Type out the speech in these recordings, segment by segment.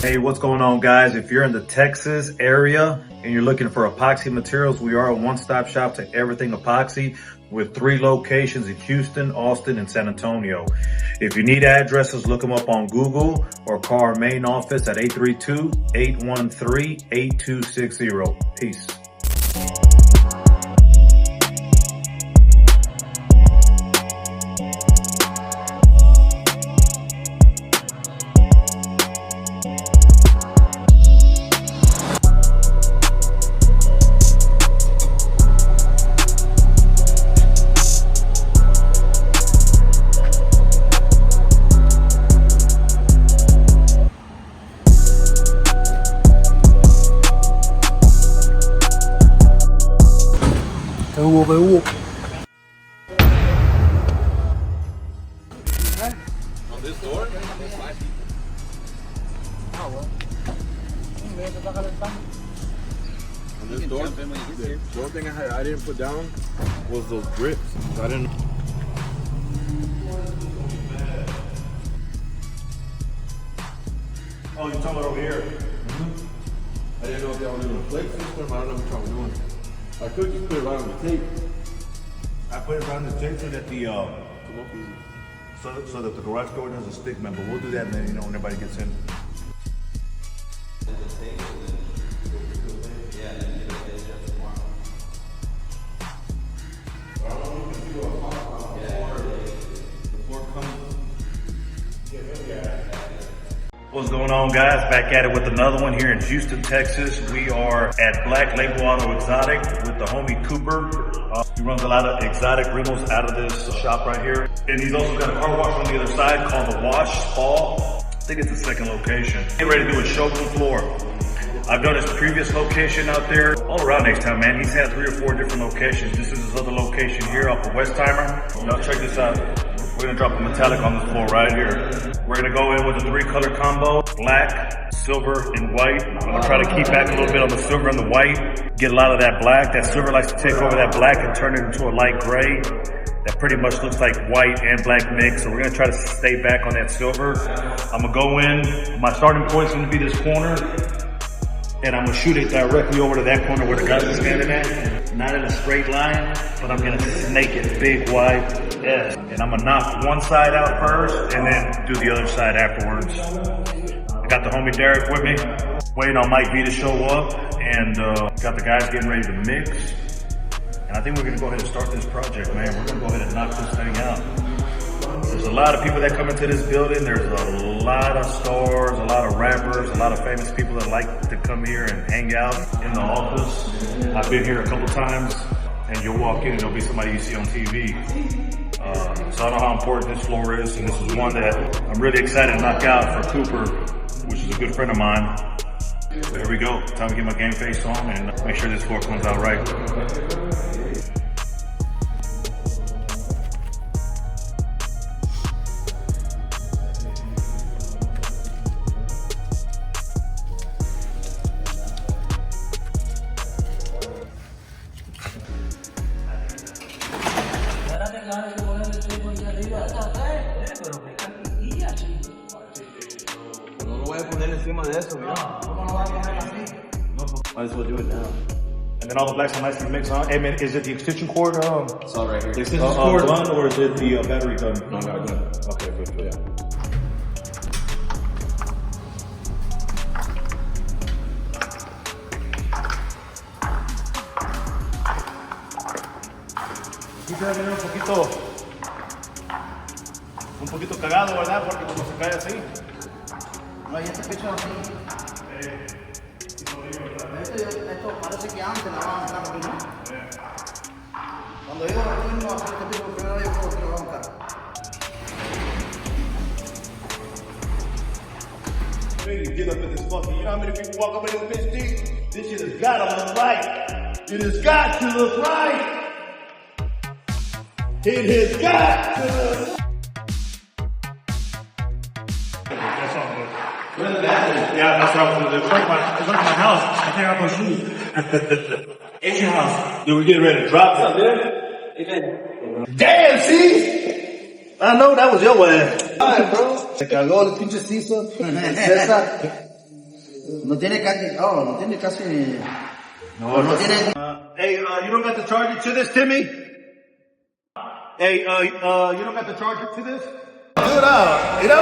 Hey, what's going on, guys? If you're in the Texas area and you're looking for epoxy materials, we are a one-stop shop to everything epoxy with 3 locations in Houston, Austin, and San Antonio. If you need addresses, look them up on Google or call our main office at 832-813-8260. Peace. ¿Qué hubo? On this door? On this door? The one thing I didn't put down was those grips. I didn't. Oh, you're talking about over here? I didn't know if that was in a plate system. I don't know what y'all were doing. I could just put it right on the tape. I put it around the tape so that the Come up easy. so that the garage door doesn't stick, man. But we'll do that, man. You know, when everybody gets in. What's going on, guys? Back at it with another one here in Houston, Texas. We are at Black Label Auto Exotic with the homie Cooper. He runs a lot of exotic rentals out of this shop right here. And he's also got a car wash on the other side called the Wash Spa. I think it's the second location. Get ready to do a showroom floor. I've done his previous location out there all around H-Town, man. He's had 3 or 4 different locations. This is his other location here off of Westheimer. Y'all check this out. We're gonna drop a metallic on this floor right here. We're gonna go in with a 3-color combo, black, silver, and white. I'm gonna try to keep back a little bit on the silver and the white, get a lot of that black. That silver likes to take over that black and turn it into a light gray. That pretty much looks like white and black mix. So we're gonna try to stay back on that silver. I'm gonna go in, my starting point's gonna be this corner, and I'm gonna shoot it directly over to that corner where the guys are standing at. Not in a straight line, but I'm gonna snake it big, wide, yes. And I'm gonna knock one side out first and then do the other side afterwards. I got the homie Derek with me, waiting on Mike V to show up, and got the guys getting ready to mix. And I think we're gonna go ahead and start this project, man. We're gonna go ahead and knock this thing out. There's a lot of people that come into this building. There's a lot of stars, a lot of rappers, a lot of famous people that like to come here and hang out in the office. I've been here a couple times, and you'll walk in and there'll be somebody you see on TV. So I know how important this floor is, and this is one that I'm really excited to knock out for Cooper, which is a good friend of mine. So here we go. Time to get my game face on and make sure this floor comes out right. No lo voy a poner encima de eso, mira. ¿Cómo no va a poner así? Might as well do it now. And then all the blacks are nicely mixed on. Hey man, is it the extension cord? It's all right here. The extension cord gun, or is it the battery gun? No, gun. Okay, good. Yeah. Sí se va a venir un poquito cagado, ¿verdad? Porque como se cae así. No, y este pecho así. Esto parece que antes la van a buscar aquí, ¿no? Cuando yo vengo a hacer este tipo de primero, yo creo que lo van a buscar. Ready to get up in this fucking, you know how many people walk up in this bitch deep? This shit has gotta look right. It has got to look right. It has got to look. That's all good. Yeah, that's what I was gonna do. It's like my house. I think I'm gonna shoot. It's your house. Dude, we're getting ready to drop it. Damn, see? I know that was your ass. Alright, bro. Se cargó el pinche César. No tiene casi, no tiene casi. No tiene. Hey, you don't got the charger to this, Timmy? Hey, you don't got the charger to this? Do it out, you know?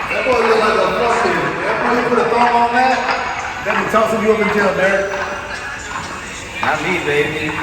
That boy look like a fucking. That boy you put a thumb on that? That be tossing you up in jail, Derek. Not me, baby.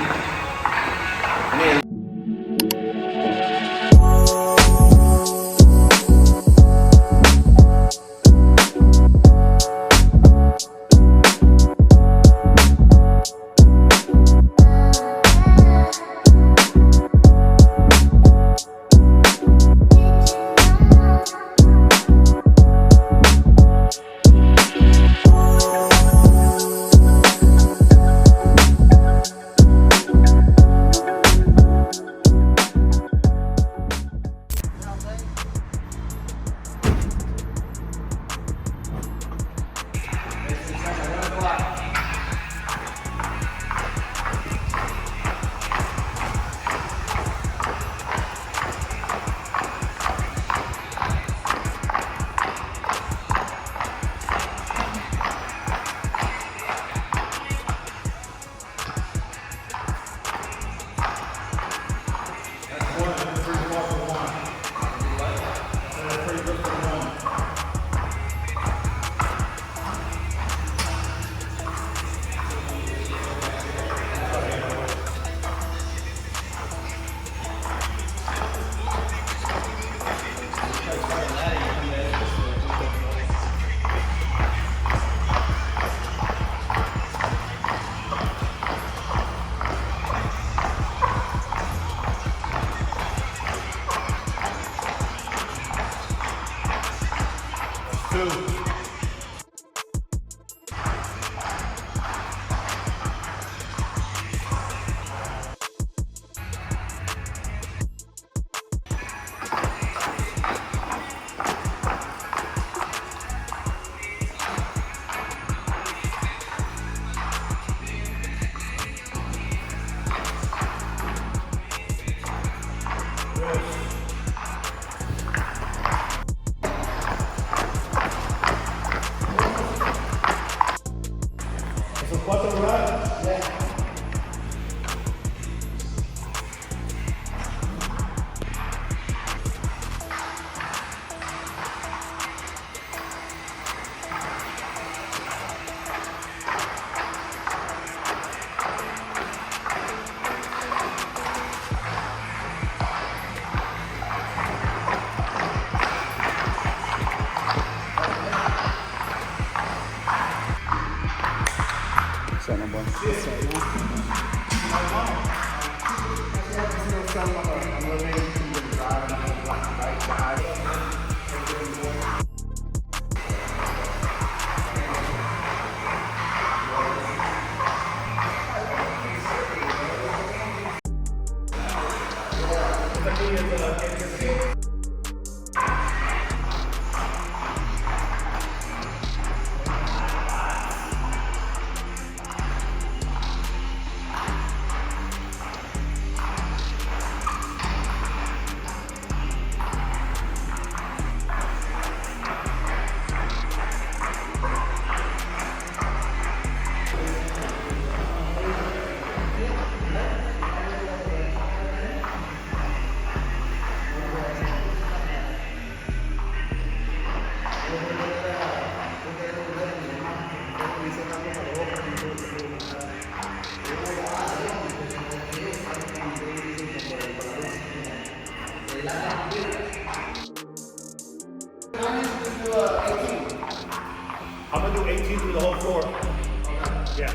I'm gonna do 18 through the whole floor. Yeah.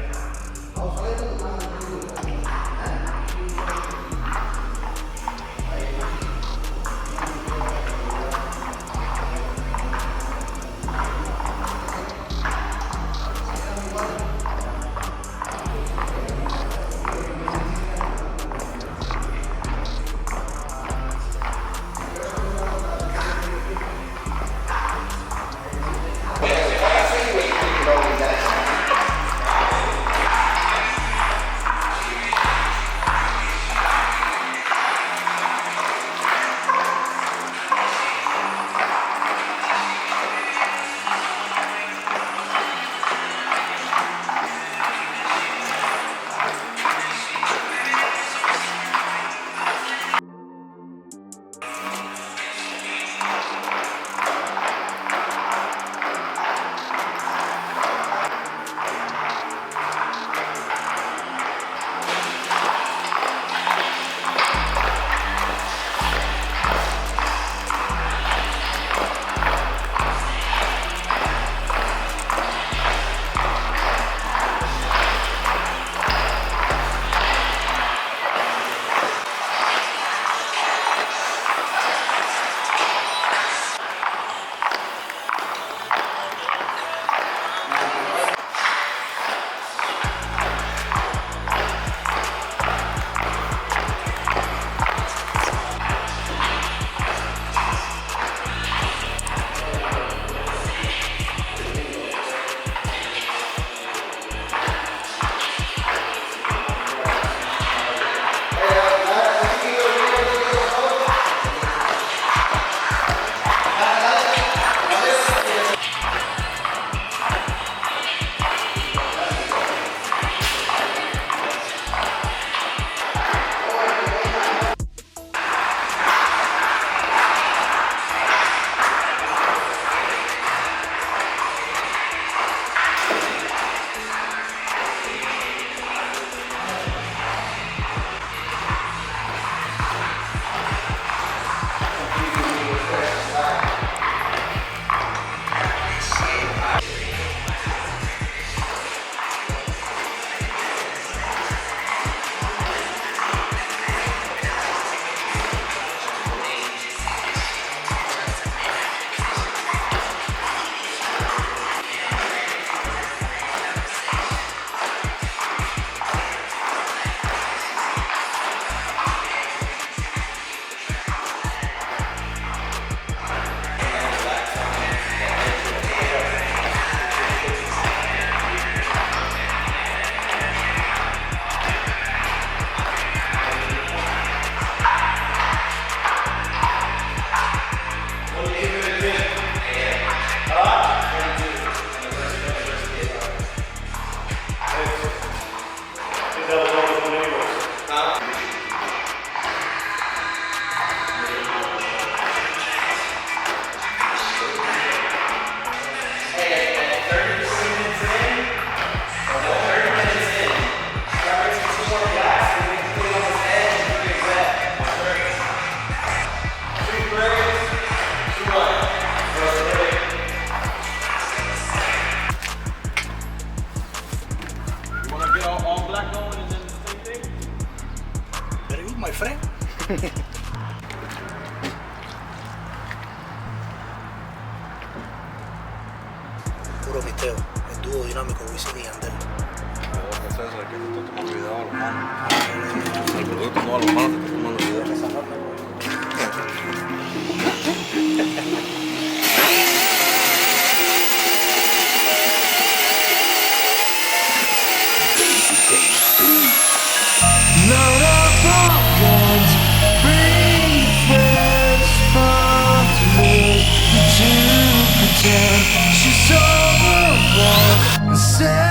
Puro pisteo, el dúo dinámico Wisin y Yandel. El producto todas las manos se está tomando video. Load up our guns, bring friends from to live to pretend she's overwhelmed and sad.